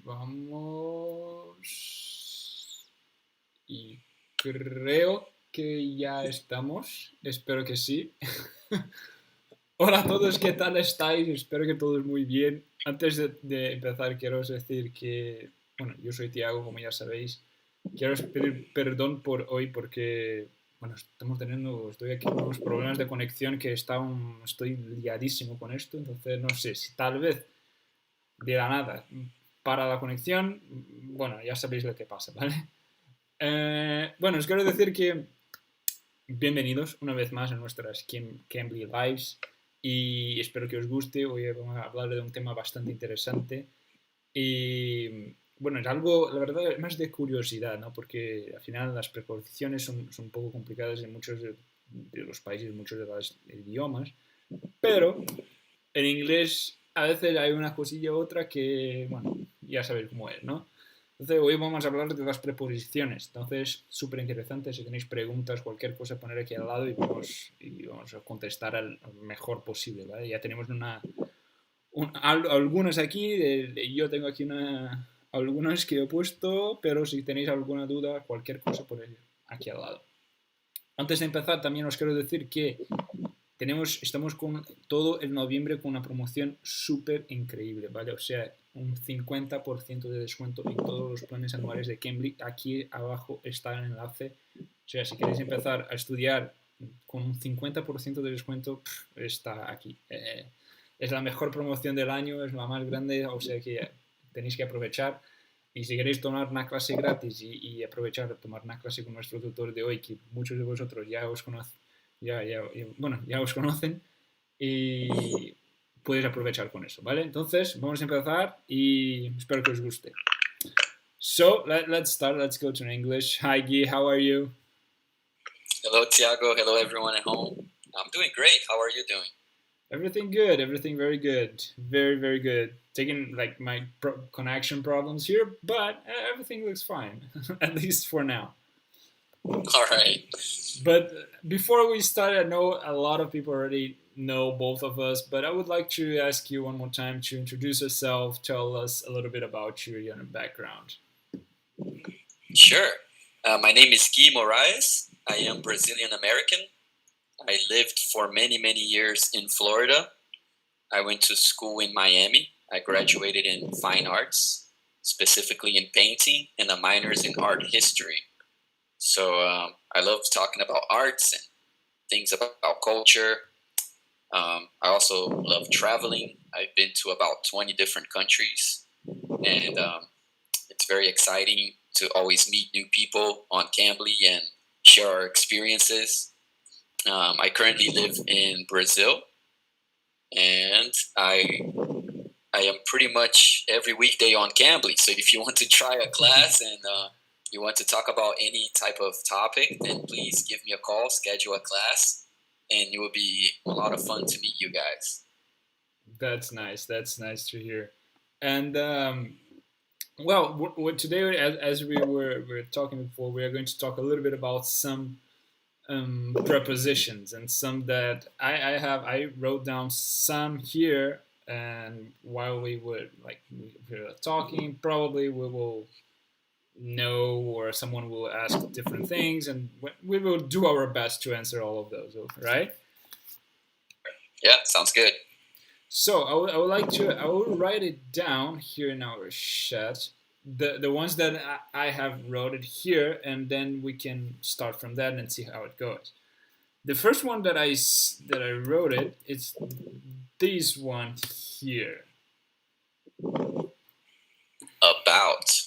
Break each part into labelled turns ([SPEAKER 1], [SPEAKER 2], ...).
[SPEAKER 1] vamos. Y creo que ya estamos. Espero que sí. Hola a todos, ¿qué tal estáis? Espero que todos muy bien. Antes de empezar, quiero decir que, bueno, yo soy Tiago, como ya sabéis. Quiero pedir perdón por hoy porque, bueno, estoy aquí con unos problemas de conexión que estoy liadísimo con esto. Entonces, no sé si tal vez de la nada para la conexión, bueno, ya sabéis lo que pasa, ¿vale? Bueno, os quiero decir que bienvenidos una vez más a nuestras Cambly Lives y espero que os guste. Hoy vamos a hablar de un tema bastante interesante y bueno, es algo, la verdad, más de curiosidad, ¿no? Porque al final las preposiciones son un poco complicadas en muchos de los países, muchos de los idiomas, pero en inglés a veces hay una cosilla u otra que, bueno, ya sabéis cómo es, ¿no? Entonces hoy vamos a hablar de las preposiciones. Entonces, súper interesante. Si tenéis preguntas, cualquier cosa, poner aquí al lado y vamos a contestar al mejor posible, ¿vale? Ya tenemos algunas aquí. Yo tengo aquí algunas que he puesto, pero si tenéis alguna duda, cualquier cosa, poner aquí al lado. Antes de empezar, también os quiero decir que estamos con todo el noviembre con una promoción súper increíble, ¿vale? O sea, un 50% de descuento en todos los planes anuales de Cambly. Aquí abajo está el enlace. O sea, si queréis empezar a estudiar con un 50% de descuento, está aquí. Es la mejor promoción del año, es la más grande, o sea que tenéis que aprovechar. Y si queréis tomar una clase gratis y aprovechar de tomar una clase con nuestro tutor de hoy, que muchos de vosotros ya os conocen, bueno, ya os conocen y puedes aprovechar con eso, ¿vale? Entonces, vamos a empezar y espero que os guste. So, let's start. Let's go to English. Hi, Guy. How are you?
[SPEAKER 2] Hello, Tiago. Hello, everyone at home. I'm doing great. How are you doing?
[SPEAKER 1] Everything good. Everything very good. Very, very good. Taking like my connection problems here, but everything looks fine, at least for now.
[SPEAKER 2] All right.
[SPEAKER 1] But before we start, I know a lot of people already know both of us, but I would like to ask you one more time to introduce yourself, tell us a little bit about you, your background.
[SPEAKER 2] Sure. My name is Gui Moraes. I am Brazilian American. I lived for many, many years in Florida. I went to school in Miami. I graduated in fine arts, specifically in painting, and a minors in art history. So I love talking about arts and things about culture. I also love traveling. I've been to about 20 different countries, and it's very exciting to always meet new people on Cambly and share our experiences. I currently live in Brazil, and I am pretty much every weekday on Cambly. So if you want to try a class and you want to talk about any type of topic, then please give me a call, schedule a class, and it will be a lot of fun to meet you guys.
[SPEAKER 1] That's nice. That's nice to hear. And well, today, as we were talking before, we are going to talk a little bit about some prepositions and some that I wrote down some here, and while we were talking, probably we will know or someone will ask different things, and we will do our best to answer all of those. Right?
[SPEAKER 2] Yeah, sounds good.
[SPEAKER 1] So I will write it down here in our chat. The ones that I have wrote it here, and then we can start from that and see how it goes. The first one that I wrote it's this one here.
[SPEAKER 2] About.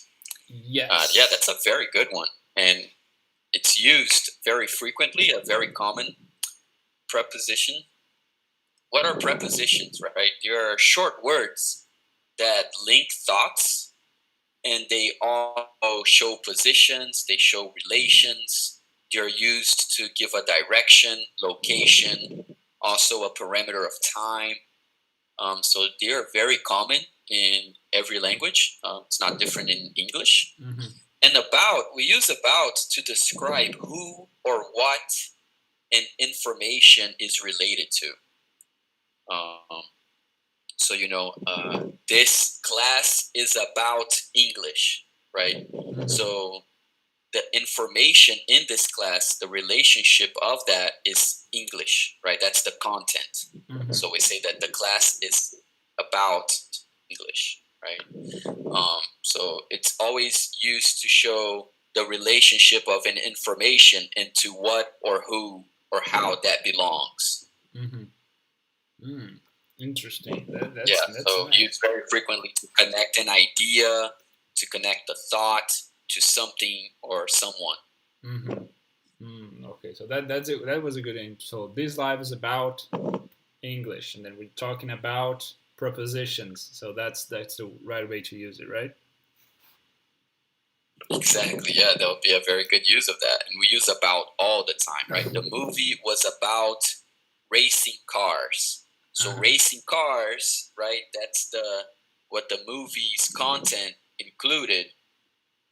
[SPEAKER 1] Yes.
[SPEAKER 2] Yeah, that's a very good one, and it's used very frequently. A very common preposition. What are prepositions, right? They are short words that link thoughts, and they all show positions, they show relations. They're used to give a direction, location, also a parameter of time. So they're very common in every language. It's not different in English.
[SPEAKER 1] Mm-hmm.
[SPEAKER 2] And about, we use about to describe who or what an information is related to. So, this class is about English, right? So the information in this class, the relationship of that is English, right? That's the content. So we say that the class is about English, right? So it's always used to show the relationship of an information into what or who or how that belongs.
[SPEAKER 1] Interesting. That's
[SPEAKER 2] so
[SPEAKER 1] nice.
[SPEAKER 2] used very frequently to connect an idea, to connect a thought to something or someone.
[SPEAKER 1] Okay, so that's it. That was a good name. So this live is about English, and then we're talking about prepositions. So that's the right way to use it, right?
[SPEAKER 2] Exactly. Yeah, that would be a very good use of that, and we use about all the time, right? The movie was about racing cars. So racing cars, right? That's what the movie's content included,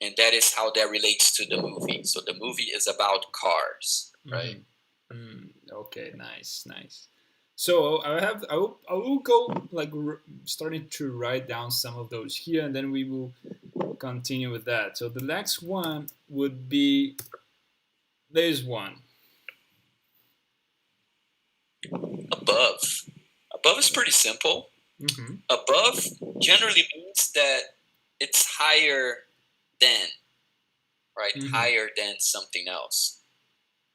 [SPEAKER 2] and that is how that relates to the movie. So the movie is about cars, right?
[SPEAKER 1] Okay, nice. So I will go like starting to write down some of those here, and then we will continue with that. So the next one would be this one.
[SPEAKER 2] Above is pretty simple. Above generally means that it's higher than, right? Higher than something else.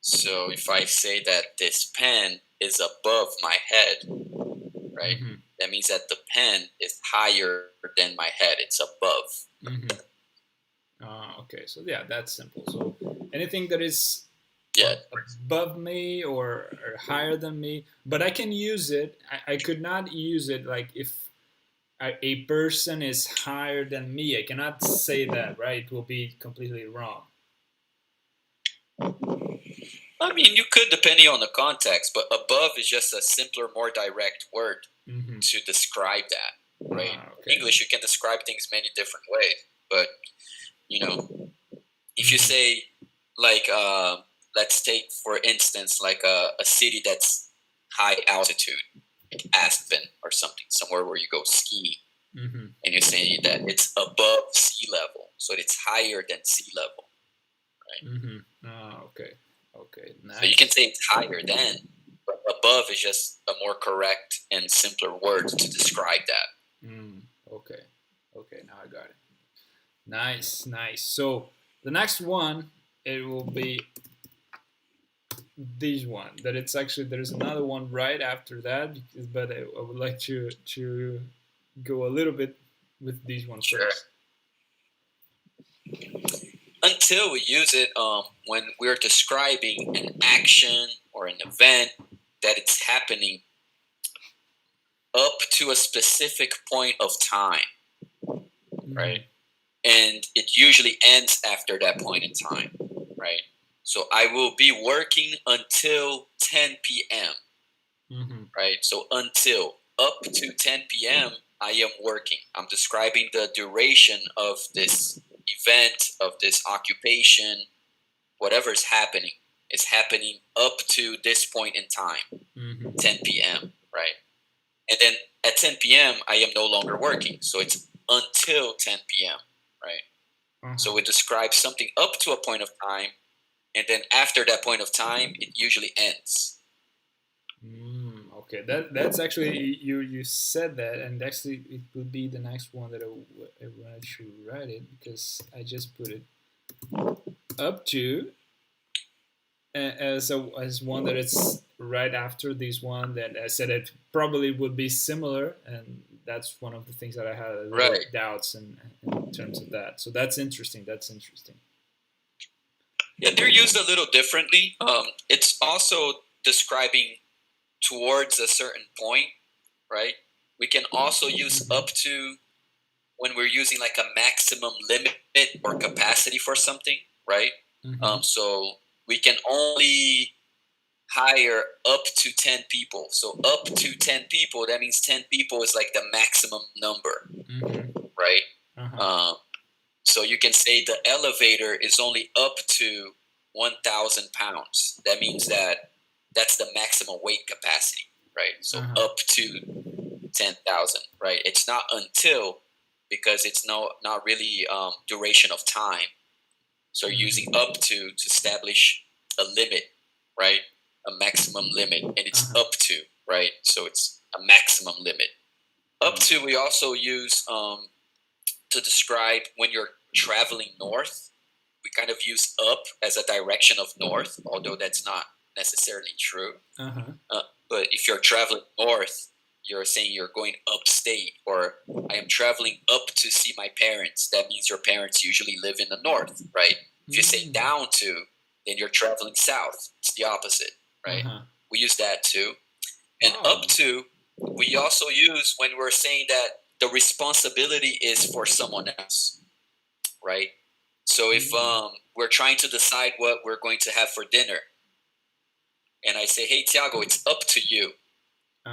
[SPEAKER 2] So if I say that this pen is above my head, right? That means that the pen is higher than my head. It's above.
[SPEAKER 1] Okay, so yeah, that's simple. So anything that is above me or higher than me, but I can use it. I could not use it like if a person is higher than me. I cannot say that, right? It will be completely wrong.
[SPEAKER 2] I mean, you could, depending on the context, but above is just a simpler, more direct word to describe that, right? Okay. English, you can describe things many different ways, but, if you say, like, let's take, for instance, like a city that's high altitude, like Aspen or something, somewhere where you go skiing, and you're saying that it's above sea level, so it's higher than sea level, right?
[SPEAKER 1] Okay, nice.
[SPEAKER 2] So you can say it's higher than, but above is just a more correct and simpler word to describe that.
[SPEAKER 1] Okay, now I got it. Nice. So the next one, it will be this one. That it's actually there's another one right after that, but I would like to go a little bit with this one first.
[SPEAKER 2] Until we use it when we're describing an action or an event that it's happening up to a specific point of time, right? And it usually ends after that point in time, right? So I will be working until 10 p.m., right? So until, up to 10 p.m., I am working. I'm describing the duration of this event, of this occupation, whatever is happening up to this point in time, 10 p.m., right? And then at 10 p.m., I am no longer working. So it's until 10 p.m., right? So we describe something up to a point of time, and then after that point of time, it usually ends.
[SPEAKER 1] Okay, that's actually you said that, and actually it would be the next one that I should write it because I just put it up to as one that it's right after this one that I said it probably would be similar, and that's one of the things that I had a little doubts in terms of that. So that's interesting.
[SPEAKER 2] Yeah, they're used a little differently. It's also describing towards a certain point, right? We can also use up to when we're using like a maximum limit or capacity for something, right? So we can only hire up to 10 people. So up to 10 people, that means 10 people is like the maximum number, right? So you can say the elevator is only up to 1,000 pounds. That means that that's the maximum weight capacity, right? So up to 10,000, right? It's not until, because it's not really duration of time. So you're using up to establish a limit, right? A maximum limit, and it's up to, right? So it's a maximum limit. Up to we also use to describe when you're traveling north. We kind of use up as a direction of north, although that's not necessarily true. But if you're traveling north, you're saying you're going upstate, or I am traveling up to see my parents. That means your parents usually live in the north, right? If you say down to, then you're traveling south. It's the opposite, right? We use that too. And up to, we also use when we're saying that the responsibility is for someone else, right? So if we're trying to decide what we're going to have for dinner, and I say, hey, Tiago, it's up to you.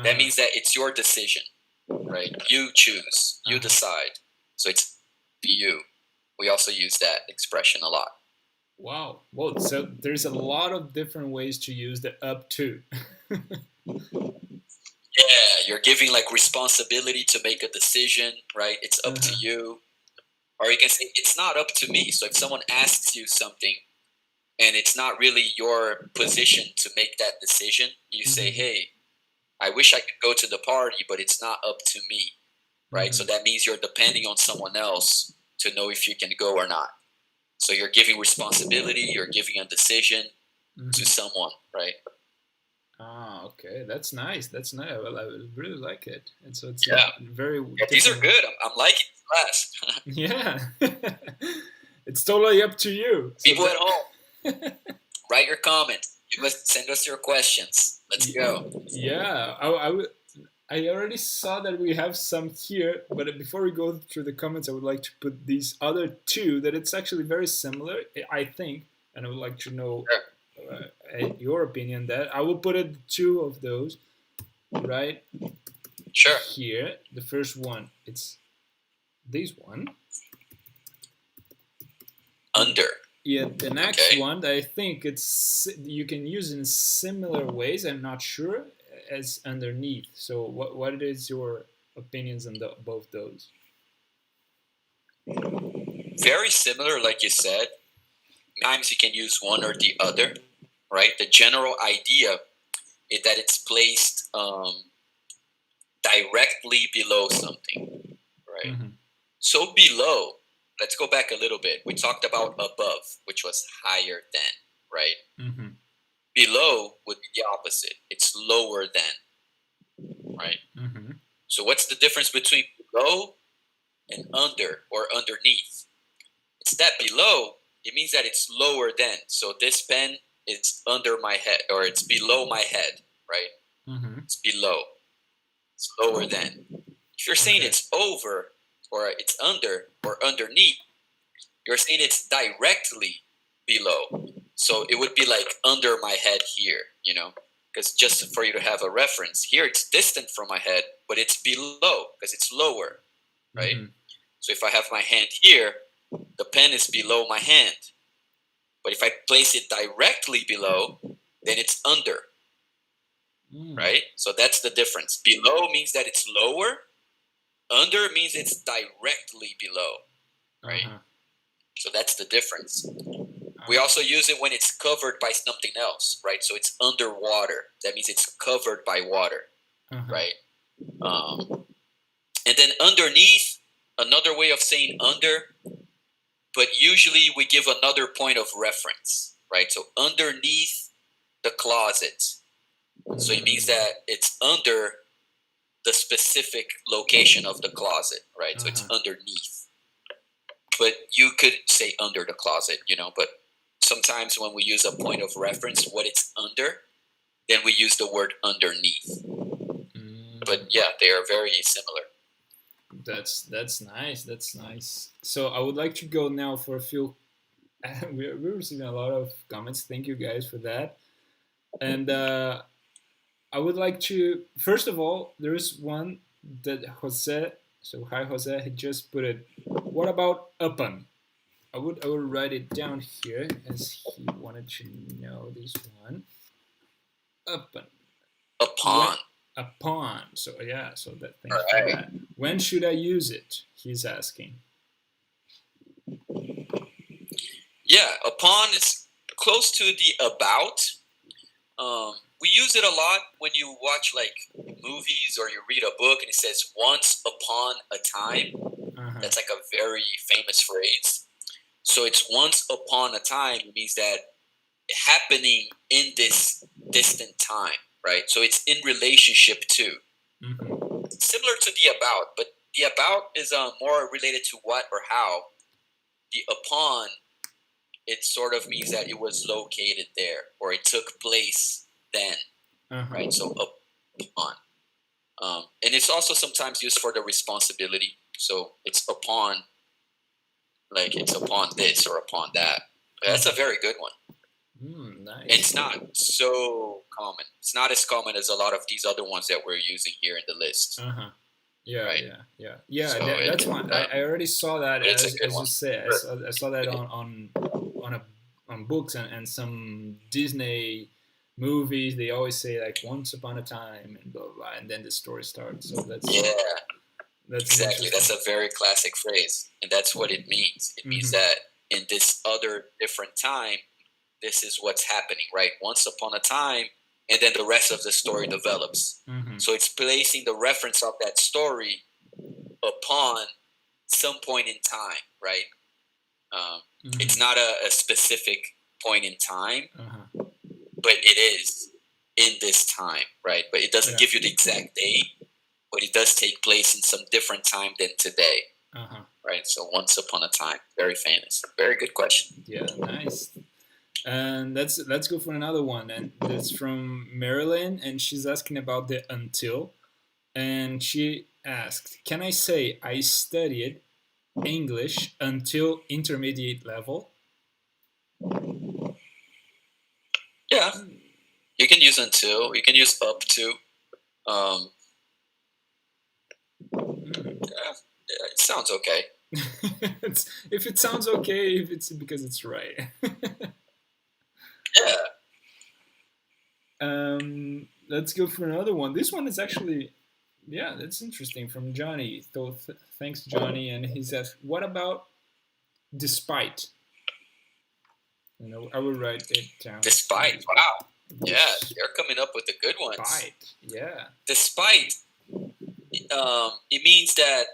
[SPEAKER 2] That means that it's your decision, right? You choose, you decide. So it's you. We also use that expression a lot.
[SPEAKER 1] Wow. Well, so there's a lot of different ways to use the up to.
[SPEAKER 2] Yeah, you're giving like responsibility to make a decision, right? It's up to you. Or you can say, it's not up to me. So if someone asks you something and it's not really your position to make that decision, you say, hey, I wish I could go to the party, but it's not up to me, right? So that means you're depending on someone else to know if you can go or not. So you're giving responsibility, you're giving a decision to someone, right?
[SPEAKER 1] Okay, that's nice. That's nice. Well, I really like it, and so it's very.
[SPEAKER 2] Yeah, these are good. I'm liking this class.
[SPEAKER 1] Yeah, it's totally up to you.
[SPEAKER 2] People at home, write your comments. Send us your questions. Let's go.
[SPEAKER 1] Yeah, I already saw that we have some here, but before we go through the comments, I would like to put these other two that it's actually very similar, I think, and I would like to know your opinion. That I will put it two of those, right?
[SPEAKER 2] Sure.
[SPEAKER 1] Here, the first one, it's this one.
[SPEAKER 2] Under.
[SPEAKER 1] Yeah, the next one, I think it's you can use in similar ways. I'm not sure as underneath. So, what is your opinions on both those?
[SPEAKER 2] Very similar, like you said. Sometimes you can use one or the other, right? The general idea is that it's placed directly below something, right? So below. Let's go back a little bit. We talked about above, which was higher than, right? Below would be the opposite. It's lower than, right? So what's the difference between below and under or underneath? It's that below, it means that it's lower than. So this pen is under my head, or it's below my head, right? It's below. It's lower than. If you're saying it's over, or it's under, or underneath, you're saying it's directly below. So it would be like under my head here, you know, because just for you to have a reference, here it's distant from my head, but it's below because it's lower, right? So if I have my hand here, the pen is below my hand. But if I place it directly below, then it's under, right? So that's the difference. Below means that it's lower. Under means it's directly below, right? So that's the difference. We also use it when it's covered by something else, right? So it's underwater. That means it's covered by water, right? And then underneath, another way of saying under, but usually we give another point of reference, right? So underneath the closet. So it means that it's under the specific location of the closet, right? So it's underneath. But you could say under the closet, you know, but sometimes when we use a point of reference, what it's under, then we use the word underneath. But yeah, they are very similar.
[SPEAKER 1] That's nice. That's nice. So I would like to go now for a few. We're receiving a lot of comments. Thank you guys for that. And I would like to, first of all, there is one that Jose, so hi Jose, he just put it. What about upon? I would write it down here as he wanted to know this one. Upon.
[SPEAKER 2] Upon.
[SPEAKER 1] upon. So yeah, so that
[SPEAKER 2] All
[SPEAKER 1] thanks for
[SPEAKER 2] right.
[SPEAKER 1] that. When should I use it? He's asking.
[SPEAKER 2] Yeah, upon is close to the about. We use it a lot when you watch like movies or you read a book and it says once upon a time.
[SPEAKER 1] Uh-huh.
[SPEAKER 2] That's like a very famous phrase. So it's once upon a time. It means that happening in this distant time, right? So it's in relationship to.
[SPEAKER 1] Mm-hmm.
[SPEAKER 2] Similar to the about, but the about is more related to what or how. The upon, it sort of means that it was located there or it took place then,
[SPEAKER 1] Uh-huh.
[SPEAKER 2] right? So upon. And it's also sometimes used for the responsibility. So it's upon, like it's upon this or upon that. That's a very good one.
[SPEAKER 1] Nice.
[SPEAKER 2] It's not so common. It's not as common as a lot of these other ones that we're using here in the list.
[SPEAKER 1] Uh-huh. Yeah,
[SPEAKER 2] right?
[SPEAKER 1] Yeah.
[SPEAKER 2] So
[SPEAKER 1] That's one. I already saw that
[SPEAKER 2] it's a
[SPEAKER 1] as
[SPEAKER 2] good
[SPEAKER 1] you
[SPEAKER 2] one.
[SPEAKER 1] said. I saw that on books and some Disney movies. They always say like once upon a time and blah blah, blah and then the story starts. So that's
[SPEAKER 2] exactly. That's a very classic phrase, and that's what it means. It means that in this other different time, this is what's happening, right? Once upon a time, and then the rest of the story develops. So it's placing the reference of that story upon some point in time, right? It's not a specific point in time, but it is in this time, right? But it doesn't give you the exact date, but it does take place in some different time than today, right? So once upon a time, very famous. Very good question.
[SPEAKER 1] Yeah, nice. And let's go for another one, and that's from Marilyn, and she's asking about the until, and she asked, "Can I say I studied English until intermediate level?"
[SPEAKER 2] Yeah, you can use until. You can use up to. Yeah, it sounds okay.
[SPEAKER 1] If it sounds okay, if it's because it's right. Let's go for another one. This one is actually, yeah, that's interesting, from Johnny. So thanks, Johnny. And he says, "What about despite?" You know, I will write it down.
[SPEAKER 2] Despite. Wow. Yeah, you're coming up with the good ones.
[SPEAKER 1] Despite. Yeah.
[SPEAKER 2] Despite. It means that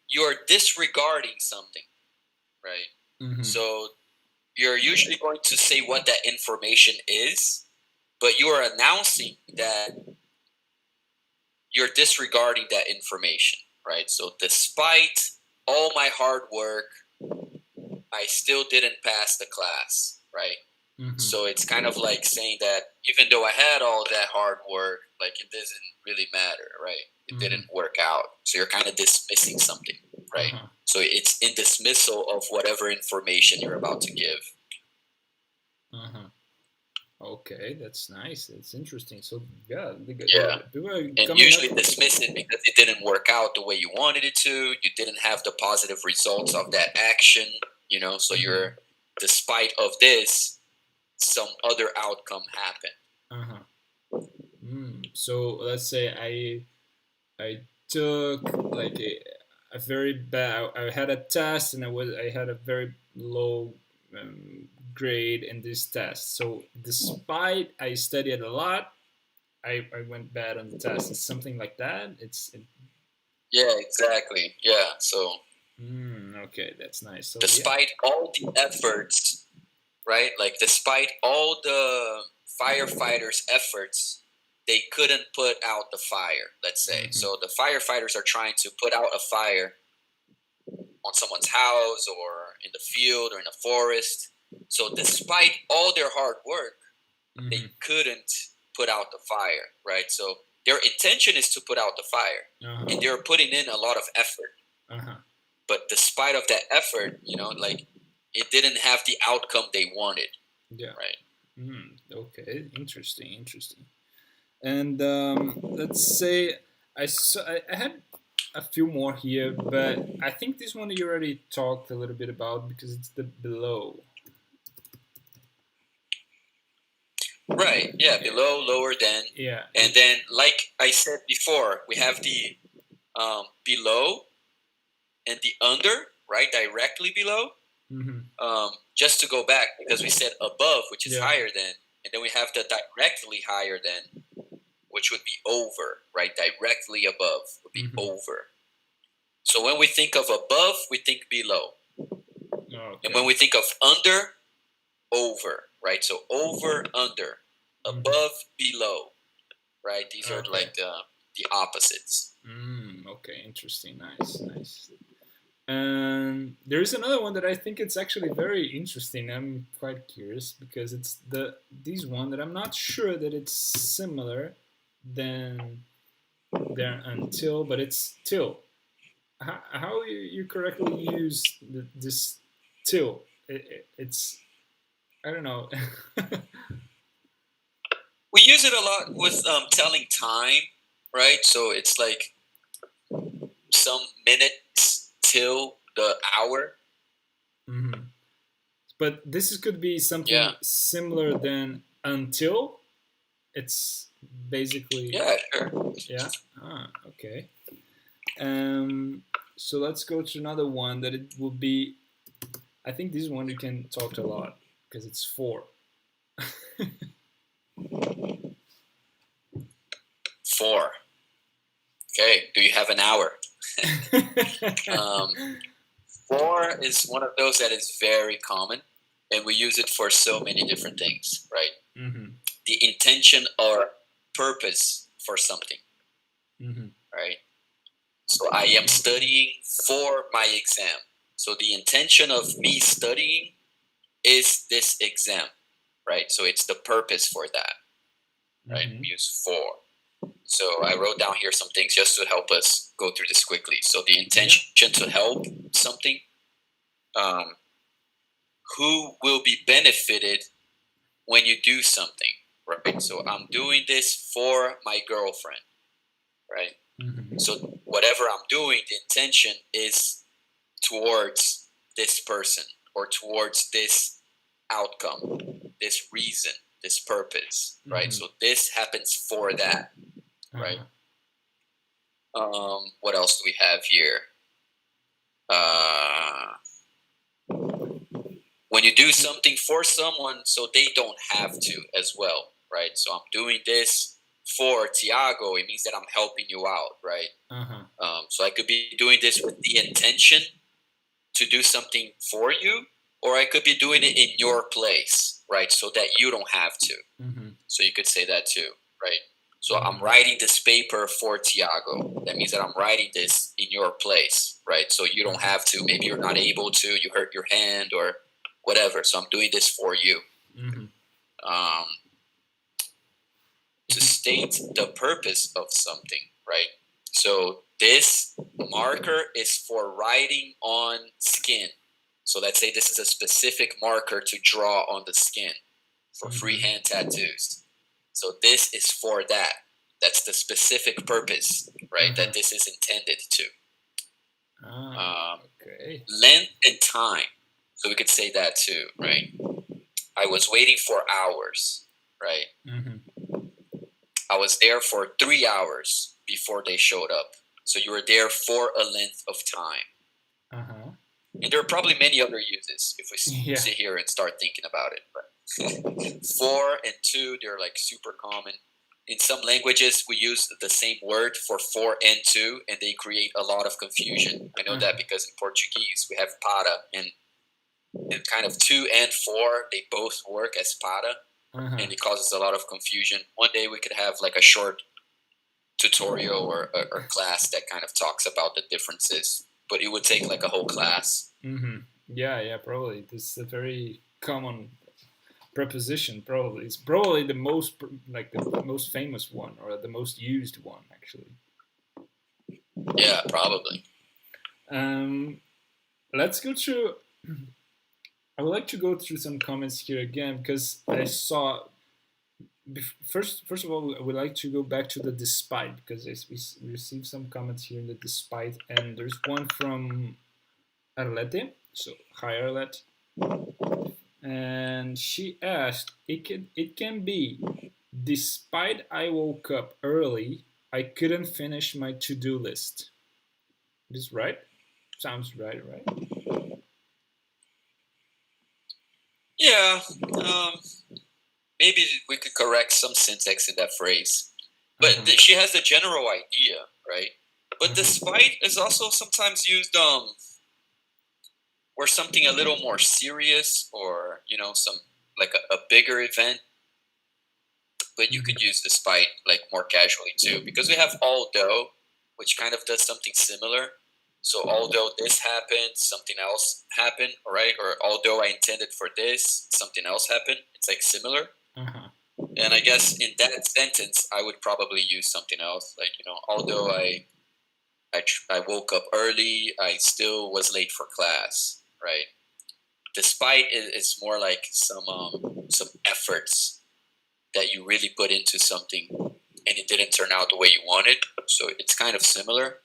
[SPEAKER 2] you're disregarding something, right? So you're usually going to say what that information is, but you are announcing that you're disregarding that information, right? So despite all my hard work, I still didn't pass the class, right? So it's kind of like saying that even though I had all that hard work, like it doesn't really matter, right? It didn't work out. So you're kind of dismissing something, right? So it's in dismissal of whatever information you're about to give.
[SPEAKER 1] Okay, that's nice. That's interesting. So yeah,
[SPEAKER 2] and usually dismiss it because it didn't work out the way you wanted it to. You didn't have the positive results of that action, you know. So you're, despite of this, some other outcome happened.
[SPEAKER 1] So let's say I took like a very bad. I had a test and I had a very low grade in this test. So despite I studied a lot, I went bad on the test. It's something like that.
[SPEAKER 2] Yeah, exactly. Yeah. So.
[SPEAKER 1] Okay, that's nice. So,
[SPEAKER 2] despite all the efforts, right? Like despite all the firefighters' efforts, they couldn't put out the fire, let's say. So the firefighters are trying to put out a fire on someone's house or in the field or in a forest. So despite all their hard work, they couldn't put out the fire, right? So their intention is to put out the fire, and they're putting in a lot of effort. But despite of that effort, you know, like it didn't have the outcome they wanted.
[SPEAKER 1] Yeah.
[SPEAKER 2] Right.
[SPEAKER 1] Okay. Interesting. And let's say I had a few more here, but I think this one you already talked a little bit about because it's the below.
[SPEAKER 2] Right, yeah, below, lower than.
[SPEAKER 1] Yeah.
[SPEAKER 2] And then, like I said before, we have the below and the under, right, directly below. Just to go back, because we said above, which is higher than, and then we have the directly higher than, which would be over, right? Directly above would be over. So when we think of above, we think below. Okay. And when we think of under, over, right? So over, under, above, below, right? These are like the opposites.
[SPEAKER 1] Okay, interesting. Nice. And there is another one that I think it's actually very interesting. I'm quite curious because it's these one that I'm not sure that it's similar than until, but it's till. How you correctly use this till? It's, I don't know.
[SPEAKER 2] We use it a lot with telling time, right? So it's like some minutes till the hour.
[SPEAKER 1] But this could be something similar than until. It's basically
[SPEAKER 2] sure.
[SPEAKER 1] Yeah. Okay. So let's go to another one that it will be. I think this one you can talk a lot because it's for.
[SPEAKER 2] For. Okay. Do you have an hour? For is one of those that is very common, and we use it for so many different things, right? The intention or purpose for something, right? So I am studying for my exam. So the intention of me studying is this exam, right? So it's the purpose for that, right? We use for. So I wrote down here some things just to help us go through this quickly. So the intention to help something, who will be benefited when you do something, right? So I'm doing this for my girlfriend, right? So whatever I'm doing, the intention is towards this person or towards this outcome, this reason, this purpose, right? So this happens for that, right? What else do we have here? When you do something for someone, so they don't have to as well, right? So I'm doing this for Tiago. It means that I'm helping you out, right? So I could be doing this with the intention to do something for you, or I could be doing it in your place, right? So that you don't have to. So you could say that too, right? So I'm writing this paper for Tiago. That means that I'm writing this in your place, right? So you don't have to. Maybe you're not able to. You hurt your hand or whatever. So I'm doing this for you. To state the purpose of something, right? So this marker is for writing on skin. So let's say this is a specific marker to draw on the skin for freehand tattoos. So this is for that. That's the specific purpose, right? That this is intended to.
[SPEAKER 1] Okay.
[SPEAKER 2] Length and time. So we could say that too, right? I was waiting for hours, right? I was there for 3 hours before they showed up. So you were there for a length of time. And there are probably many other uses if we sit here and start thinking about it. But for and to, they're like super common. In some languages, we use the same word for and to, and they create a lot of confusion. I know that because in Portuguese, we have para, and kind of to and for, they both work as para, and it causes a lot of confusion. One day we could have like a short tutorial or class that kind of talks about the differences, but it would take like a whole class.
[SPEAKER 1] Yeah, probably. This is a very common preposition. Probably it's probably the most the most famous one or the most used one actually.
[SPEAKER 2] Yeah, probably.
[SPEAKER 1] Let's go through. I would like to go through some comments here again because I saw. First of all, I would like to go back to the despite because we received some comments here in the despite, and there's one from Arlete. So hi Arlete. and she asked, it can be, despite I woke up early, I couldn't finish my to-do list. Is right? Sounds right, right?
[SPEAKER 2] Yeah, maybe we could correct some syntax in that phrase. But she has the general idea, right? But despite is also sometimes used or something a little more serious, or some like a bigger event. But you could use despite like more casually too, because we have although, which kind of does something similar. So although this happened, something else happened, right? Or although I intended for this, something else happened. It's like similar. And I guess in that sentence, I would probably use something else, like although I woke up early, I still was late for class, right? Despite it's more like some efforts that you really put into something and it didn't turn out the way you wanted. So it's kind of similar,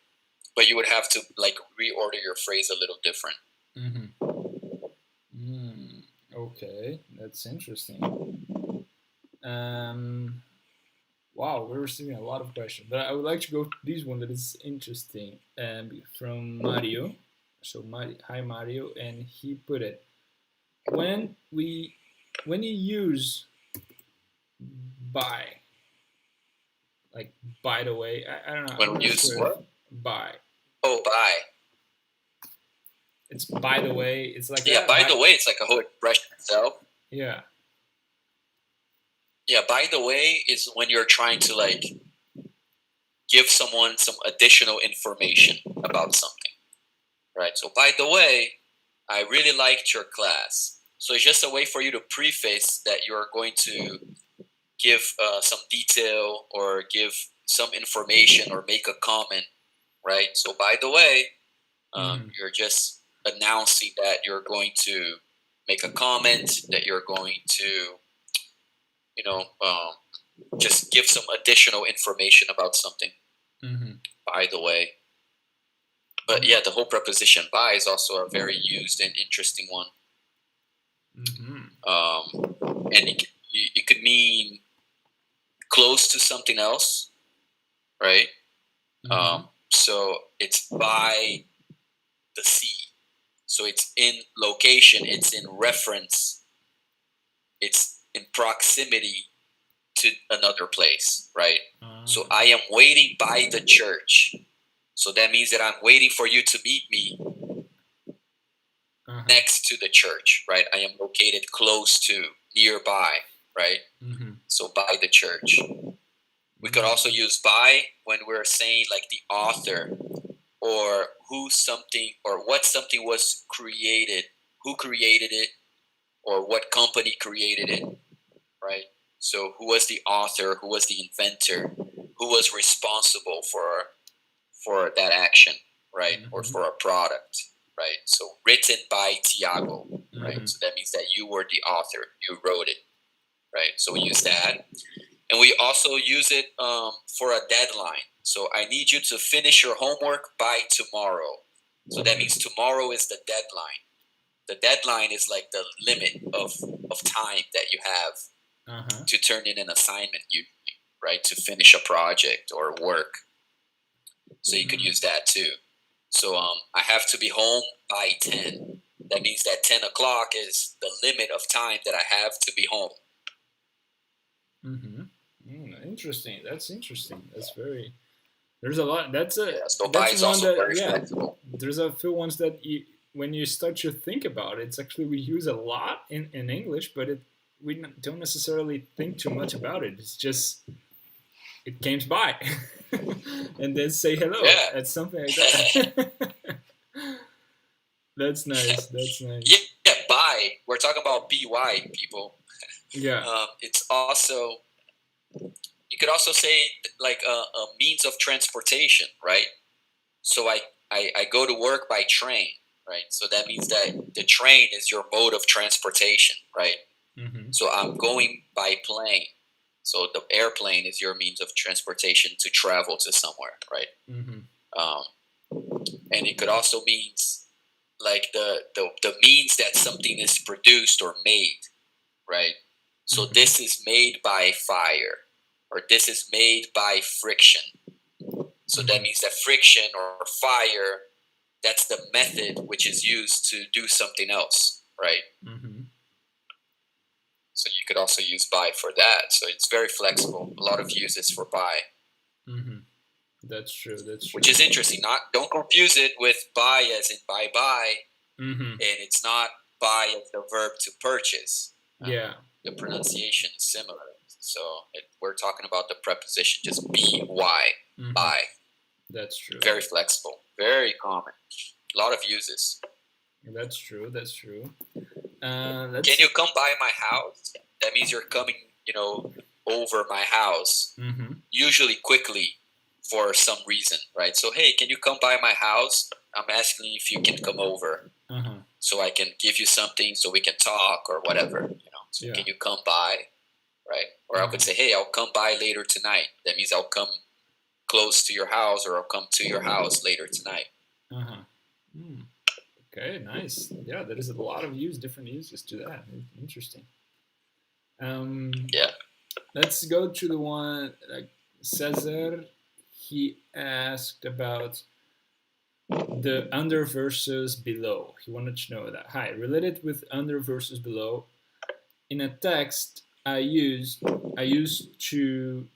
[SPEAKER 2] but you would have to like reorder your phrase a little different.
[SPEAKER 1] Okay, that's interesting. Wow, we're receiving a lot of questions, but I would like to go to this one that is interesting. From Mario. So, hi Mario, and he put it, when you use by, like, by the way, I don't know.
[SPEAKER 2] When we use what?
[SPEAKER 1] By.
[SPEAKER 2] Oh, by.
[SPEAKER 1] It's by the way. It's like
[SPEAKER 2] yeah. By the way, it's like a whole expression itself.
[SPEAKER 1] Yeah.
[SPEAKER 2] Yeah. By the way is when you're trying to like give someone some additional information about something, right? So by the way, I really liked your class. So it's just a way for you to preface that you're going to give some detail or give some information or make a comment, right? So by the way, you're just announcing that you're going to make a comment, that you're going to, just give some additional information about something. By the way. But yeah, the whole preposition by is also a very used and interesting one. And it could mean close to something else, right? So it's by the sea. So it's in location, it's in reference, it's in proximity to another place, right? So I am waiting by the church. So that means that I'm waiting for you to meet me next to the church, right? I am located close to, nearby, right? So by the church. We could also use by when we're saying like the author, or who something or what something was created, who created it, or what company created it, right? So who was the author, who was the inventor, who was responsible for that action, right? Or for a product, right? So written by Tiago, right? So that means that you were the author, you wrote it, right? So we use that. And we also use it for a deadline. So I need you to finish your homework by tomorrow. So that means tomorrow is the deadline. The deadline is like the limit of time that you have to turn in an assignment, right? To finish a project or work. So you could use that too. So I have to be home by 10. That means that 10 o'clock is the limit of time that I have to be home.
[SPEAKER 1] Interesting. That's interesting. That's very. There's a lot. That's a.
[SPEAKER 2] So
[SPEAKER 1] that's
[SPEAKER 2] is
[SPEAKER 1] one
[SPEAKER 2] also
[SPEAKER 1] that
[SPEAKER 2] very flexible.
[SPEAKER 1] There's a few ones that when you start to think about it, it's actually we use a lot in English, but we don't necessarily think too much about it. It's just it comes by, and then say hello.
[SPEAKER 2] Yeah.
[SPEAKER 1] It's something like that. That's nice. That's nice.
[SPEAKER 2] Yeah, by. We're talking about by, people.
[SPEAKER 1] Yeah.
[SPEAKER 2] It's also. You could also say like a means of transportation, right? So I go to work by train, right? So that means that the train is your mode of transportation, right? So I'm going by plane. So the airplane is your means of transportation to travel to somewhere, right? And it could also mean like the means that something is produced or made, right? So this is made by fire, or this is made by friction. So that means that friction or fire, that's the method which is used to do something else, right? So you could also use by for that. So it's very flexible. A lot of uses for by.
[SPEAKER 1] That's true. That's true.
[SPEAKER 2] Which is interesting. Don't confuse it with buy as in buy, and it's not buy as the verb to purchase.
[SPEAKER 1] Yeah.
[SPEAKER 2] The pronunciation is similar. So we're talking about the preposition, just by, buy.
[SPEAKER 1] That's true.
[SPEAKER 2] Very flexible. Very common. A lot of uses.
[SPEAKER 1] That's true. That's true.
[SPEAKER 2] Can you come by my house? That means you're coming, over my house. Usually quickly for some reason, right? So, hey, can you come by my house? I'm asking if you can come over. So I can give you something so we can talk or whatever, So can you come by, right? Or I could say, hey, I'll come by later tonight. That means I'll come close to your house, or I'll come to your house later tonight.
[SPEAKER 1] Okay, nice. Yeah, there is a lot of different uses to that. Interesting.
[SPEAKER 2] Yeah.
[SPEAKER 1] Let's go to the one like Cesar. He asked about the under versus below. He wanted to know that. Hi, related with under versus below. In a text, I used to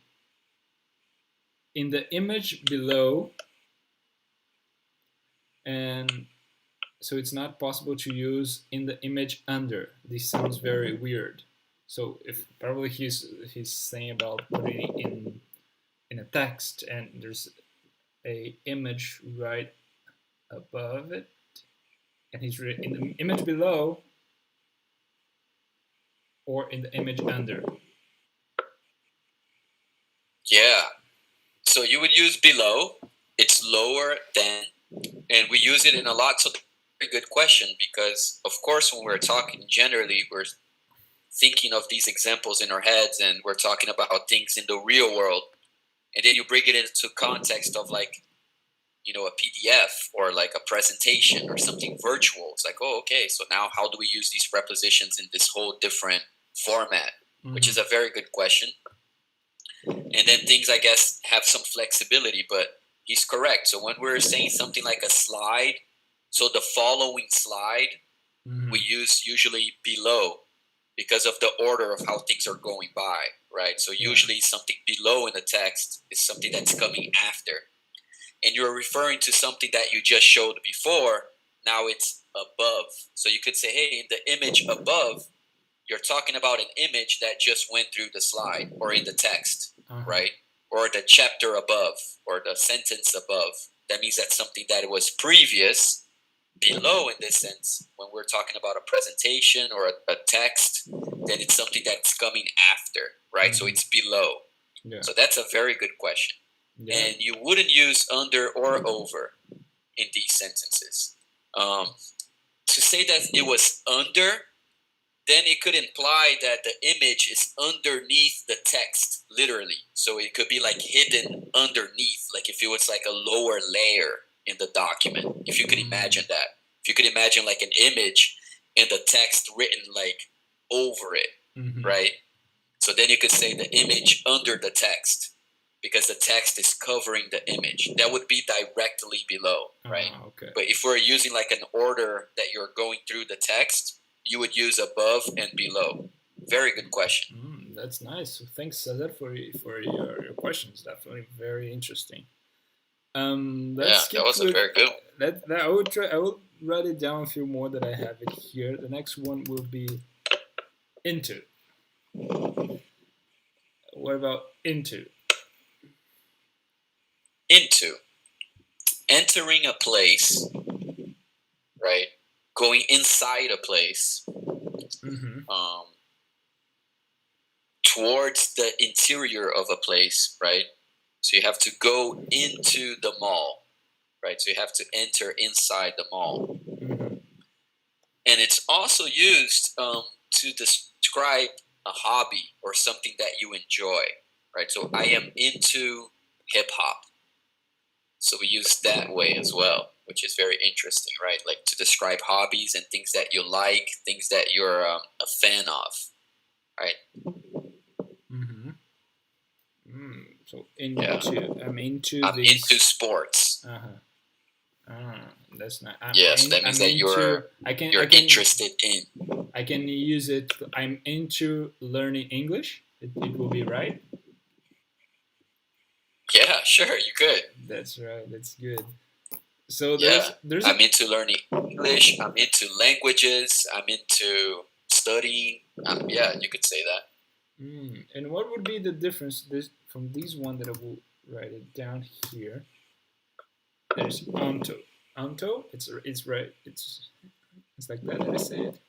[SPEAKER 1] in the image below, and so it's not possible to use in the image under. This sounds very weird. So if probably he's saying about putting in a text and there's a image right above it, and he's in the image below or in the image under.
[SPEAKER 2] Yeah. So you would use below. It's lower than, and we use it in a lot. So very good question, because of course when we're talking generally, we're thinking of these examples in our heads, and we're talking about things in the real world, and then you bring it into context of like, a PDF or like a presentation or something virtual. It's like, oh, okay, so now how do we use these prepositions in this whole different format? Which is a very good question. And then things, I guess, have some flexibility, but he's correct. So when we're saying something like a slide, so the following slide, we use usually below because of the order of how things are going by, right? So usually something below in the text is something that's coming after. And you're referring to something that you just showed before, now it's above. So you could say, hey, in the image above, you're talking about an image that just went through the slide or in the text, right? Or the chapter above or the sentence above. That means that's something that was previous. Below, in this sense, when we're talking about a presentation or a text, then it's something that's coming after, right? So it's below. Yeah. So that's a very good question. Yeah. And you wouldn't use under or over in these sentences. To say that it was under, then it could imply that the image is underneath the text, literally. So it could be like hidden underneath, like if it was like a lower layer in the document, if you could imagine that. If you could imagine like an image and the text written like over it, right? So then you could say the image under the text, because the text is covering the image. That would be directly below, right?
[SPEAKER 1] Okay.
[SPEAKER 2] But if we're using like an order that you're going through the text, you would use above and below. Very good question.
[SPEAKER 1] That's nice. Thanks, Cesar, for your questions. Definitely very interesting.
[SPEAKER 2] That was a very good one.
[SPEAKER 1] I will write it down a few more that I have it here. The next one will be into. What about into?
[SPEAKER 2] Into. Entering a place, right? Going inside a place. Towards the interior of a place, right? So you have to go into the mall, right? So you have to enter inside the mall. And it's also used to describe a hobby or something that you enjoy, right? So I am into hip hop. So we use that way as well. which is very interesting, right? Like to describe hobbies and things that you like, things that you're a fan of, right?
[SPEAKER 1] Mm-hmm. So I'm
[SPEAKER 2] into sports.
[SPEAKER 1] That's not.
[SPEAKER 2] Yes, that means that you're interested in.
[SPEAKER 1] I can use it. I'm into learning English. It will be right.
[SPEAKER 2] Yeah, sure, you could.
[SPEAKER 1] That's right. That's good. So there's
[SPEAKER 2] I'm into learning English. I'm into languages. I'm into studying. Yeah, you could say that.
[SPEAKER 1] And what would be the difference from these one that I will write it down here? There's onto. Onto. It's right. It's like that. I say it.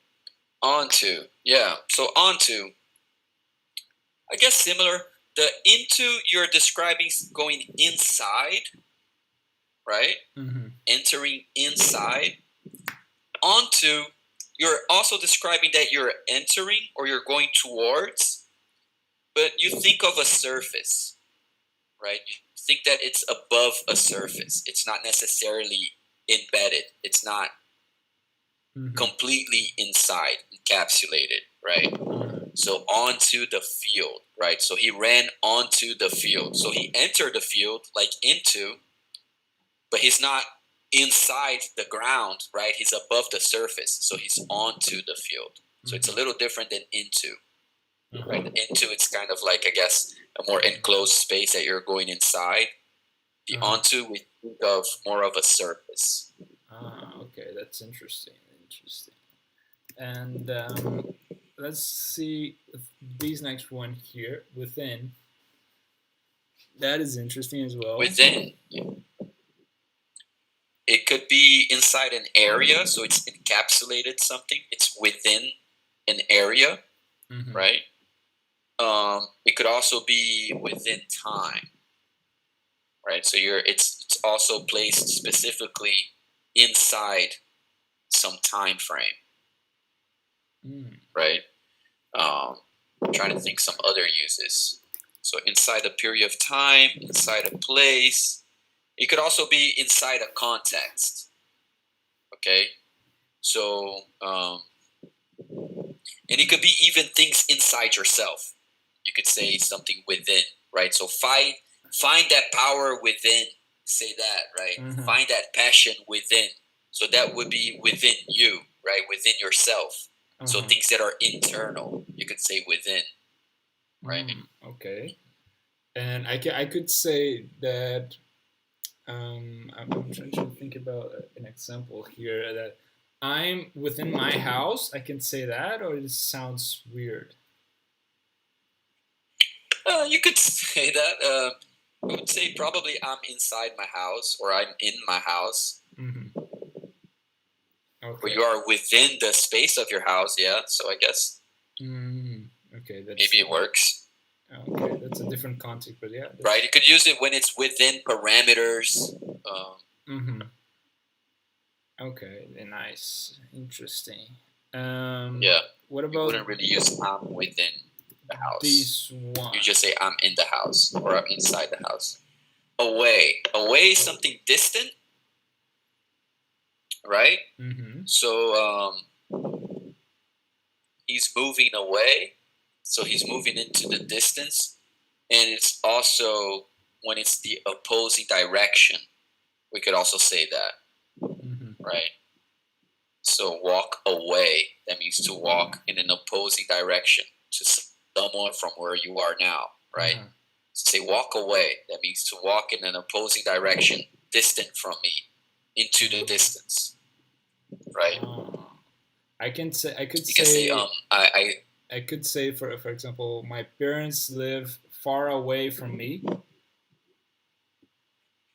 [SPEAKER 2] Onto. Yeah. So onto. I guess similar. The into, you're describing going inside, right?
[SPEAKER 1] Mm-hmm.
[SPEAKER 2] Entering inside. Onto, you're also describing that you're entering or you're going towards, but you think of a surface, right? You think that it's above a surface. It's not necessarily embedded. It's not completely inside, encapsulated, right? So onto the field, right? So he ran onto the field. So he entered the field like into, but he's not inside the ground, right? He's above the surface. So he's onto the field. So it's a little different than into, right? Into, it's kind of like, I guess, a more enclosed space that you're going inside. The onto, we think of more of a surface.
[SPEAKER 1] Okay, that's interesting. And let's see these next one here, within. That is interesting as well.
[SPEAKER 2] Within. It could be inside an area, so it's encapsulated something. It's within an area, right? It could also be within time, right? So it's also placed specifically inside some time frame, right? I'm trying to think some other uses. So inside a period of time, inside a place. It could also be inside a context. Okay, so and it could be even things inside yourself. You could say something within, right? So find that power within. Say that, right? Find that passion within. So that would be within you, right? Within yourself. So things that are internal, you could say within, right?
[SPEAKER 1] Okay, and I could say that. I'm trying to think about an example here that I'm within my house. I can say that, or it sounds weird.
[SPEAKER 2] You could say that. I would say probably I'm inside my house or I'm in my house.
[SPEAKER 1] Okay.
[SPEAKER 2] But you are within the space of your house, yeah. So I guess.
[SPEAKER 1] Okay.
[SPEAKER 2] Maybe it works.
[SPEAKER 1] Okay, that's a different context, but yeah.
[SPEAKER 2] Right, you could use it when it's within parameters.
[SPEAKER 1] Okay, nice, interesting.
[SPEAKER 2] Yeah.
[SPEAKER 1] What about?
[SPEAKER 2] You wouldn't really use I'm within the house.
[SPEAKER 1] This one.
[SPEAKER 2] You just say I'm in the house or I'm inside the house. Away. Away is something distant, right? So he's moving away. So he's moving into the distance. And it's also when it's the opposing direction. We could also say that, right? So walk away. That means to walk in an opposing direction to someone from where you are now, right? Say walk away. That means to walk in an opposing direction, distant from me, into the distance, right?
[SPEAKER 1] I could say I could say for example, my parents live far away from me.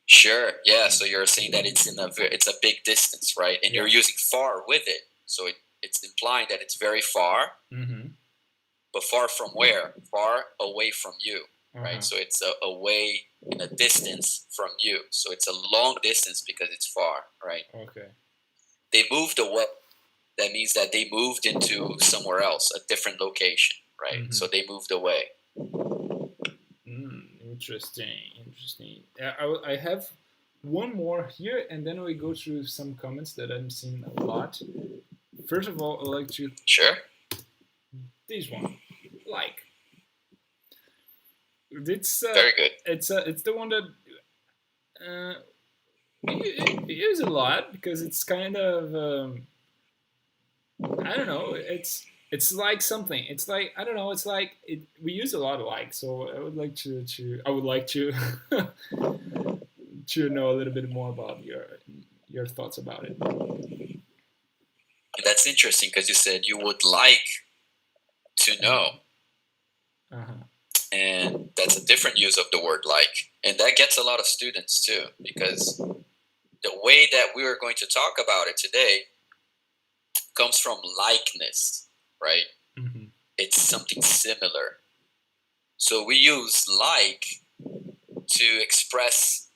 [SPEAKER 2] Sure. Yeah. So you're saying that it's a big distance, right? And you're using far with it, so it's implying that it's very far. But far from where? Far away from you, right? So it's away in a distance from you. So it's a long distance because it's far, right?
[SPEAKER 1] Okay. They
[SPEAKER 2] moved away. That means that they moved into somewhere else, a different location, right? So they moved away.
[SPEAKER 1] Interesting. I have one more here, and then we go through some comments that I'm seeing a lot. First of all, I'd like to
[SPEAKER 2] Sure.
[SPEAKER 1] this one, like. It's
[SPEAKER 2] Very good.
[SPEAKER 1] it's the one that we use a lot because it's kind of I don't know. It's like something. It's like I don't know. It's like we use a lot of like. So I would like to I would like to to know a little bit more about your thoughts about it.
[SPEAKER 2] That's interesting because you said you would like to know.
[SPEAKER 1] Uh-huh.
[SPEAKER 2] And that's a different use of the word like. And that gets a lot of students too, because the way that we are going to talk about it today comes from likeness, right?
[SPEAKER 1] Mm-hmm.
[SPEAKER 2] It's something similar. So we use like to express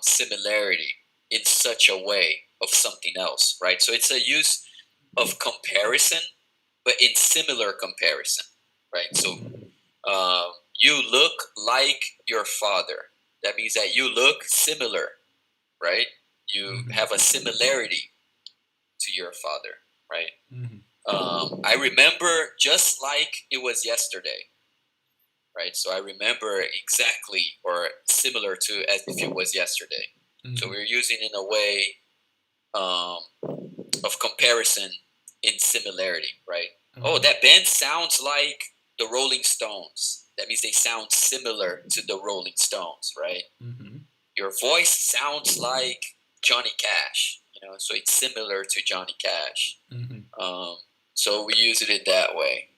[SPEAKER 2] similarity in such a way of something else, right? So it's a use of comparison, but in similar comparison, right? So you look like your father. That means that you look similar, right? You have a similarity to your father, right? I remember just like it was yesterday, right? So I remember exactly or similar to as if it was yesterday. So we're using in a way of comparison in similarity, right? Oh, that band sounds like the Rolling Stones. That means they sound similar to the Rolling Stones, right? Your voice sounds like Johnny Cash, so it's similar to Johnny Cash. So we use it in that way.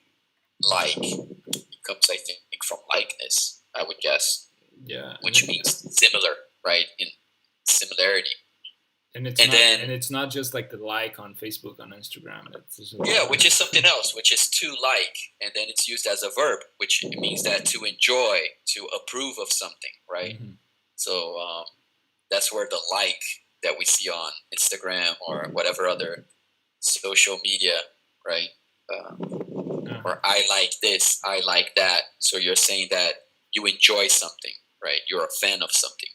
[SPEAKER 2] Like, it comes, I think, from likeness, I would guess.
[SPEAKER 1] Yeah.
[SPEAKER 2] Which means similar, right? In similarity.
[SPEAKER 1] And it's not just like the like on Facebook, on Instagram.
[SPEAKER 2] Which is something else, which is to like, and then it's used as a verb, which means that to enjoy, to approve of something, right? So that's where the like that we see on Instagram or whatever other social media, right? Or I like this, I like that. So you're saying that you enjoy something, right? You're a fan of something.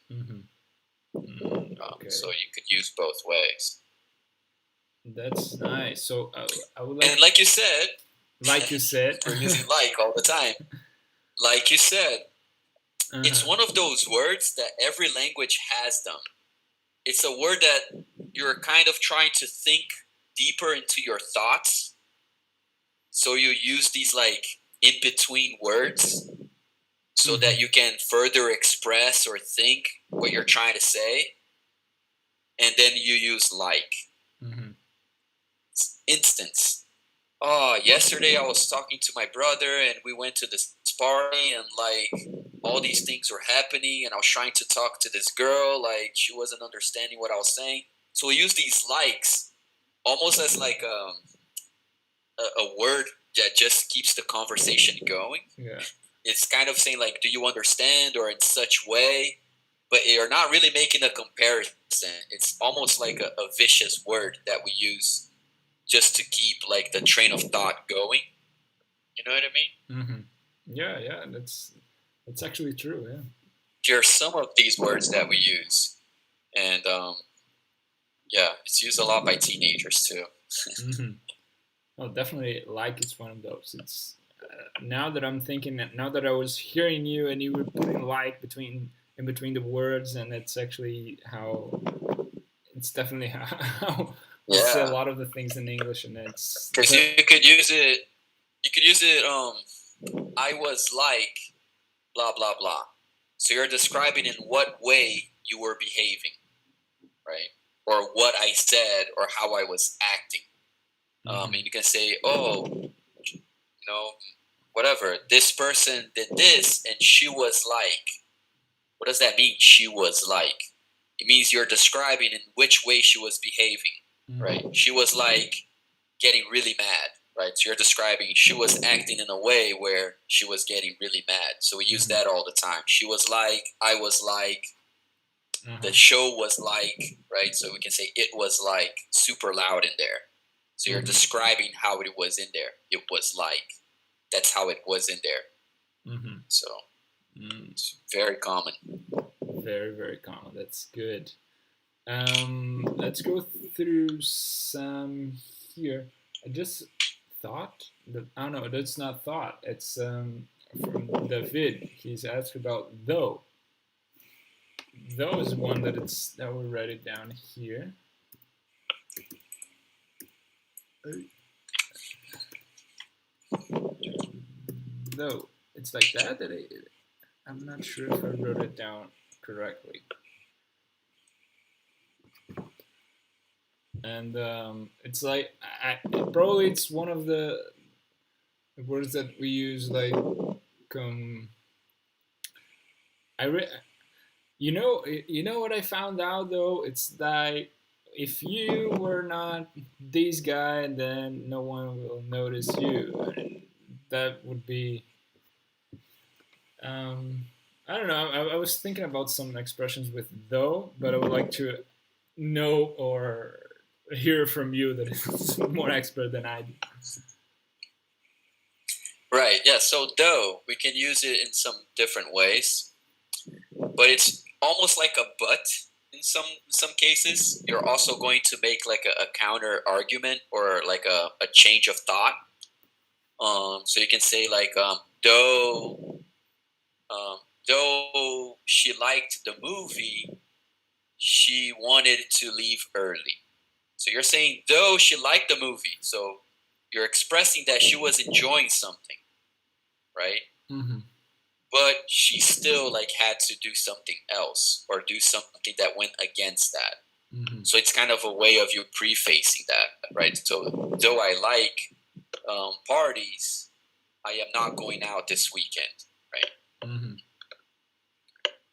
[SPEAKER 1] Okay.
[SPEAKER 2] So you could use both ways.
[SPEAKER 1] That's nice. So I would like.
[SPEAKER 2] And like you said,
[SPEAKER 1] we're
[SPEAKER 2] using like all the time. Like you said, it's one of those words that every language has them. It's a word that you're kind of trying to think deeper into your thoughts. So you use these like in between words so that you can further express or think what you're trying to say. And then you use like. Instance. Oh, yesterday I was talking to my brother and we went to this party and like all these things were happening and I was trying to talk to this girl, like she wasn't understanding what I was saying. So we use these likes almost as like a word that just keeps the conversation going.
[SPEAKER 1] Yeah.
[SPEAKER 2] It's kind of saying like, do you understand, or in such way, but you're not really making a comparison. It's almost like a vicious word that we use just to keep like the train of thought going. You know what I mean?
[SPEAKER 1] Yeah, that's actually true. Yeah.
[SPEAKER 2] There are some of these words that we use, and it's used a lot by teenagers too.
[SPEAKER 1] Well, definitely, like it's one of those. It's now that I'm thinking, now that I was hearing you, and you were putting like in between the words, and it's actually how it's definitely how. Say a lot of the things in English, and it's
[SPEAKER 2] because you could use it. You could use it. I was like, blah blah blah. So you're describing in what way you were behaving, right? Or what I said, or how I was acting. And you can say, whatever. This person did this, and she was like. What does that mean? She was like. It means you're describing in which way she was behaving. Right? She was like getting really mad, right? So you're describing she was acting in a way where she was getting really mad. So we use that all the time. She was like, I was like, the show was like, right? So we can say it was like super loud in there. So you're describing how it was in there. It was like, that's how it was in there. So it's very common.
[SPEAKER 1] very, very common. That's good. Let's go through some here. I just thought that, oh no, that's not thought. It's from David. He's asked about though. Though is one that we'll write it down here. Though it's like that I'm not sure if I wrote it down correctly. And it's like probably it's one of the words that we use like you know what I found out though, it's like if you were not this guy, then no one will notice you. That would be I don't know. I was thinking about some expressions with though, but I would like to know or hear from you that is more expert than I do.
[SPEAKER 2] Right, yeah, so though, we can use it in some different ways, but it's almost like a but in some cases. You're also going to make like a counter argument or like a change of thought. So you can say like, though she liked the movie, she wanted to leave early. So you're saying though she liked the movie, so you're expressing that she was enjoying something, right?
[SPEAKER 1] Mm-hmm.
[SPEAKER 2] But she still like had to do something else or do something that went against that.
[SPEAKER 1] Mm-hmm.
[SPEAKER 2] So it's kind of a way of you prefacing that, right? So though I like parties, I am not going out this weekend, right?
[SPEAKER 1] Mm-hmm.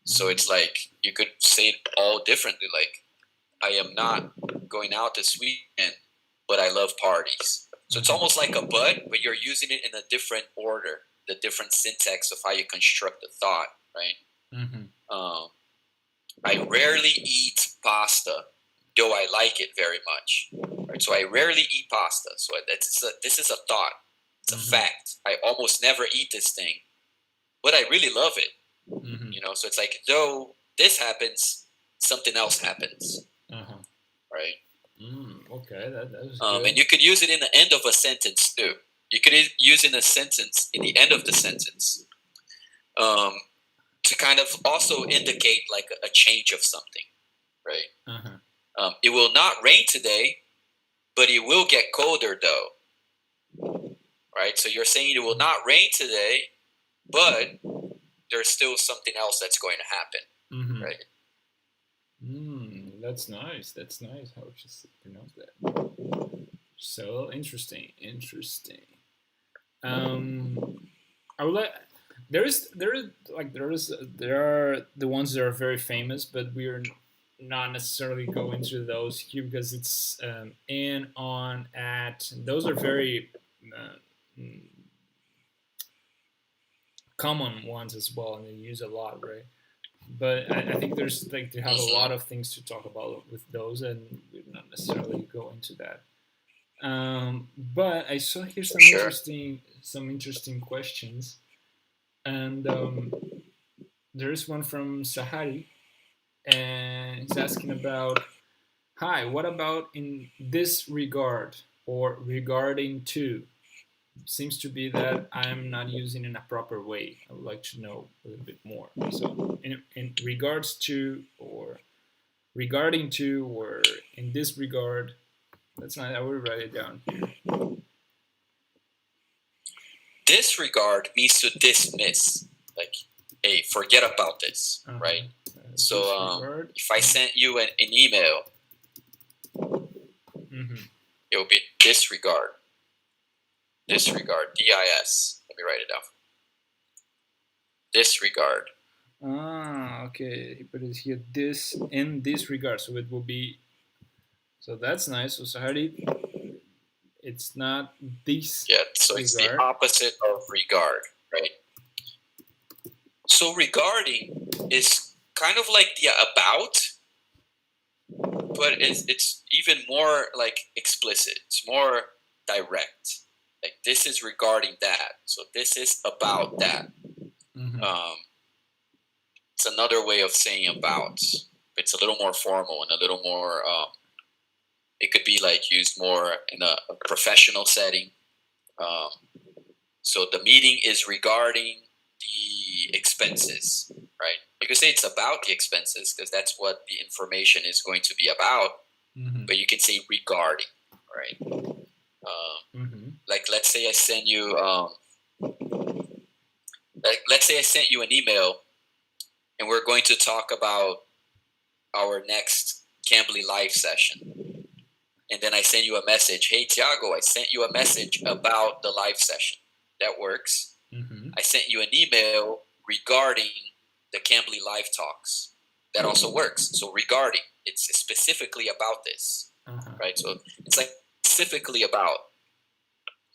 [SPEAKER 2] So it's like you could say it all differently, like I am not going out this weekend, but I love parties. So it's almost like a but you're using it in a different order, the different syntax of how you construct the thought, right?
[SPEAKER 1] Mm-hmm.
[SPEAKER 2] I rarely eat pasta, though I like it very much. Right? So I rarely eat pasta. So this is a thought. It's a fact. I almost never eat this thing, but I really love it.
[SPEAKER 1] Mm-hmm.
[SPEAKER 2] You know, so it's like, though this happens, something else happens. Right?
[SPEAKER 1] Okay, that was good.
[SPEAKER 2] And you could use it in the end of a sentence too. You could use in a sentence, in the end of the sentence, to kind of also indicate like a change of something, right? It will not rain today, but it will get colder though, right? So you're saying it will not rain today, but there's still something else that's going to happen, right?
[SPEAKER 1] That's nice. That's nice. How would you pronounce that? So interesting. I would like. There are the ones that are very famous, but we are not necessarily go into those here because it's in, on, at. Those are very common ones as well, and they use a lot, right? But I think there's like to have a lot of things to talk about with those, and we're not necessarily go into that. But I saw here some interesting questions, and there's one from Sahari, and he's asking about, hi, what about in this regard or regarding to? Seems to be that I'm not using in a proper way. I would like to know a little bit more. So in regards to or regarding to or in this regard, that's not, I will write it down here.
[SPEAKER 2] Disregard means to dismiss, like, hey, forget about this, right? So if I sent you an email, it will be disregard. Disregard, D-I-S. Let me write it down. Disregard.
[SPEAKER 1] Okay. He put it here, this, in this regard. So it will be, so that's nice. So Sahari, it's not this.
[SPEAKER 2] Yeah, so regard. It's the opposite of regard, right? So regarding is kind of like the about, but it's even more like explicit. It's more direct. Like this is regarding that, so this is about that. it's another way of saying about. It's a little more formal and a little more. It could be like used more in a professional setting. So the meeting is regarding the expenses, right? You could say it's about the expenses because that's what the information is going to be about. But you can say regarding, right? Like let's say I send you, let's say I sent you an email, and we're going to talk about our next Cambly Lives session. And then I send you a message. Hey, Tiago, I sent you a message about the live session. That works. I sent you an email regarding the Cambly Live talks. That also works. So regarding, it's specifically about this, right? So it's like specifically about.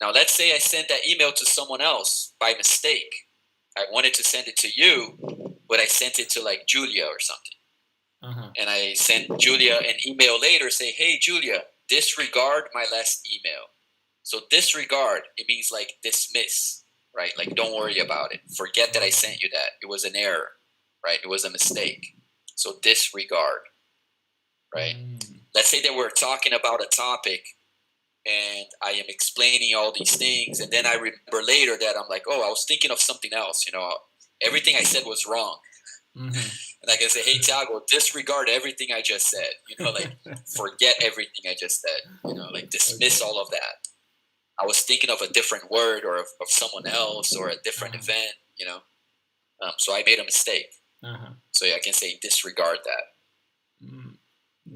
[SPEAKER 2] Now, let's say I sent that email to someone else by mistake. I wanted to send it to you, but I sent it to like Julia or something. And I sent Julia an email later, say, hey, Julia, disregard my last email. So disregard, it means like dismiss, right? Like don't worry about it. Forget that I sent you that. It was an error, right? It was a mistake. So disregard, right? Let's say that we're talking about a topic and I am explaining all these things, and then I remember later that I'm like, oh, I was thinking of something else. Everything I said was wrong. And I can say, hey, Tiago, disregard everything I just said. Like forget everything I just said. Like dismiss all of that. I was thinking of a different word or of someone else or a different event, so I made a mistake. So I can say disregard that.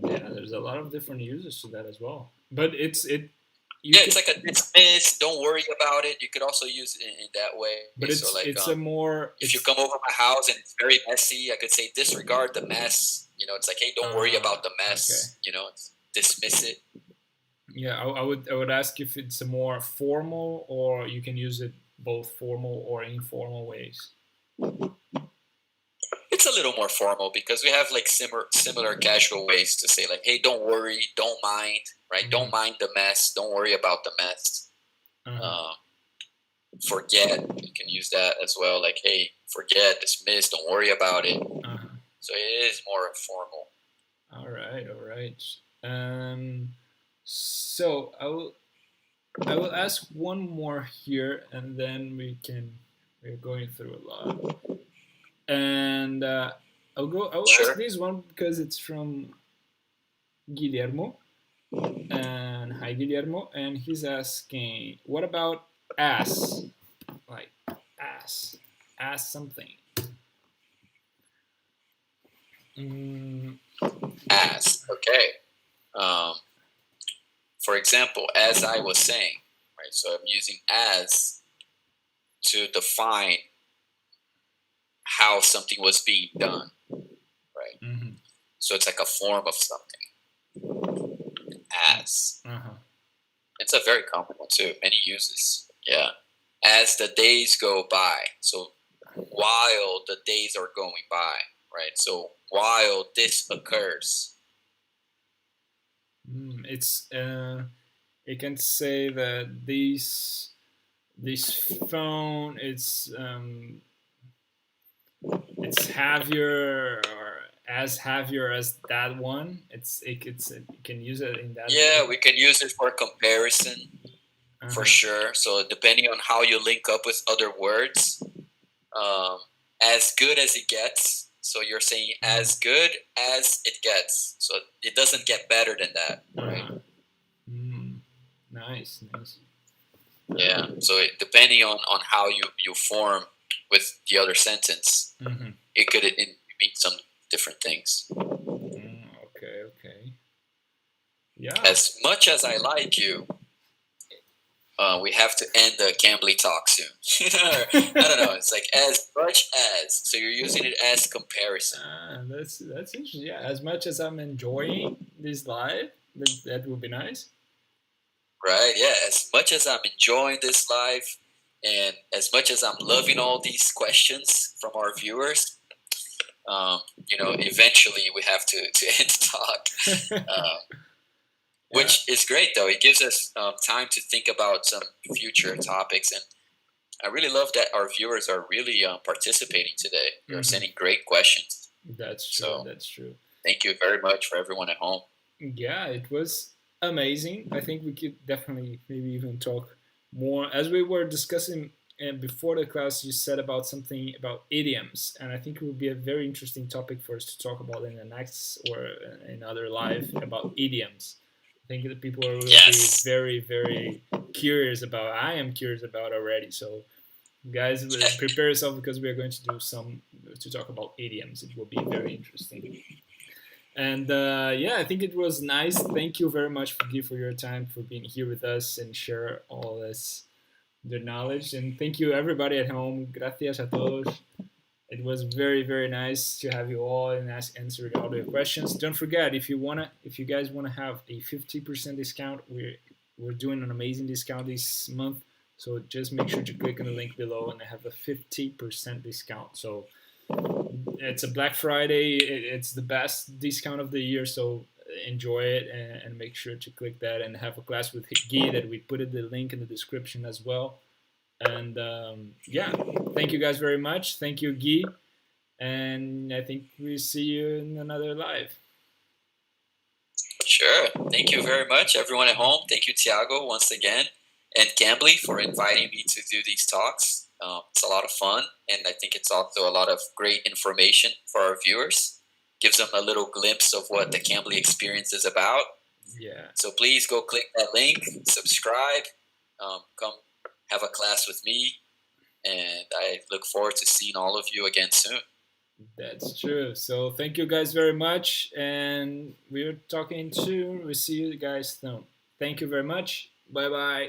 [SPEAKER 1] Yeah, there's a lot of different uses to that as well. But it's
[SPEAKER 2] like a dismiss. Don't worry about it. You could also use it in that way.
[SPEAKER 1] But it's
[SPEAKER 2] so like,
[SPEAKER 1] it's a more.
[SPEAKER 2] If you come over my house and it's very messy, I could say disregard the mess. It's like, hey, don't worry about the mess. Okay. Dismiss it.
[SPEAKER 1] Yeah, I would ask if it's a more formal, or you can use it both formal or informal ways.
[SPEAKER 2] It's a little more formal because we have like similar casual ways to say like, hey, don't worry, don't mind, right? Don't mind the mess. Don't worry about the mess. Forget, you can use that as well. Like, hey, forget, dismiss, don't worry about it. So it is more formal.
[SPEAKER 1] All right. So I will ask one more here, and then we're going through a lot. And I'll
[SPEAKER 2] Sure.
[SPEAKER 1] ask this one because it's from Guillermo. And hi, Guillermo. And he's asking, what about ask? Like ask something.
[SPEAKER 2] Ask. Okay. For example, as I was saying, right? So I'm using as to define how something was being done, right? So it's like a form of something. As. It's a very common one too. Many uses. Yeah. As the days go by. So while the days are going by, right? So while this occurs.
[SPEAKER 1] It's it can say that this phone it's heavier or as heavier as that one. You can use it in that.
[SPEAKER 2] Yeah, way. We can use it for comparison for sure. So depending on how you link up with other words, as good as it gets. So you're saying as good as it gets. So it doesn't get better than that, right?
[SPEAKER 1] Nice.
[SPEAKER 2] Yeah. So depending on how you form with the other sentence, it could mean some different things.
[SPEAKER 1] Okay. Yeah.
[SPEAKER 2] As much as I like you, we have to end the Cambly talk soon. I don't know. It's like as much as. So you're using it as comparison.
[SPEAKER 1] That's interesting. Yeah. As much as I'm enjoying this live, that would be nice.
[SPEAKER 2] Right. Yeah. As much as I'm enjoying this live, and as much as I'm loving all these questions from our viewers, eventually we have to end the talk. Which is great, though. It gives us time to think about some future topics. And I really love that our viewers are really participating today. You're sending great questions.
[SPEAKER 1] That's true.
[SPEAKER 2] So
[SPEAKER 1] that's true.
[SPEAKER 2] thank you very much for everyone at home.
[SPEAKER 1] Yeah, it was amazing. I think we could definitely maybe even talk more. As we were discussing before the class, you said about something about idioms, and I think it would be a very interesting topic for us to talk about in the next or in other live about idioms. I think that people will
[SPEAKER 2] Yes.
[SPEAKER 1] be very, very curious about. I am curious about already. So, guys, prepare yourself because we are going to do some to talk about idioms. It will be very interesting. And yeah, I think it was nice. Thank you very much, Guy, for your time, for being here with us and share all this the knowledge. And thank you, everybody at home. Gracias a todos. It was very, very nice to have you all and answer all your questions. Don't forget, if you guys wanna have a 50% discount, we're doing an amazing discount this month. So just make sure to click on the link below, and I have a 50% discount. So it's a Black Friday. It's the best discount of the year, so enjoy it and make sure to click that and have a class with Guy that we put in the link in the description as well. And yeah, thank you guys very much. Thank you, Guy. And I think we see you in another live.
[SPEAKER 2] Sure. Thank you very much, everyone at home. Thank you, Thiago, once again, and Cambly for inviting me to do these talks. It's a lot of fun, and I think it's also a lot of great information for our viewers. Gives them a little glimpse of what the Cambly experience is about.
[SPEAKER 1] Yeah.
[SPEAKER 2] So please go click that link, subscribe, come have a class with me, and I look forward to seeing all of you again soon.
[SPEAKER 1] That's true. So thank you guys very much, and we're talking soon. We'll see you guys soon. Thank you very much. Bye bye.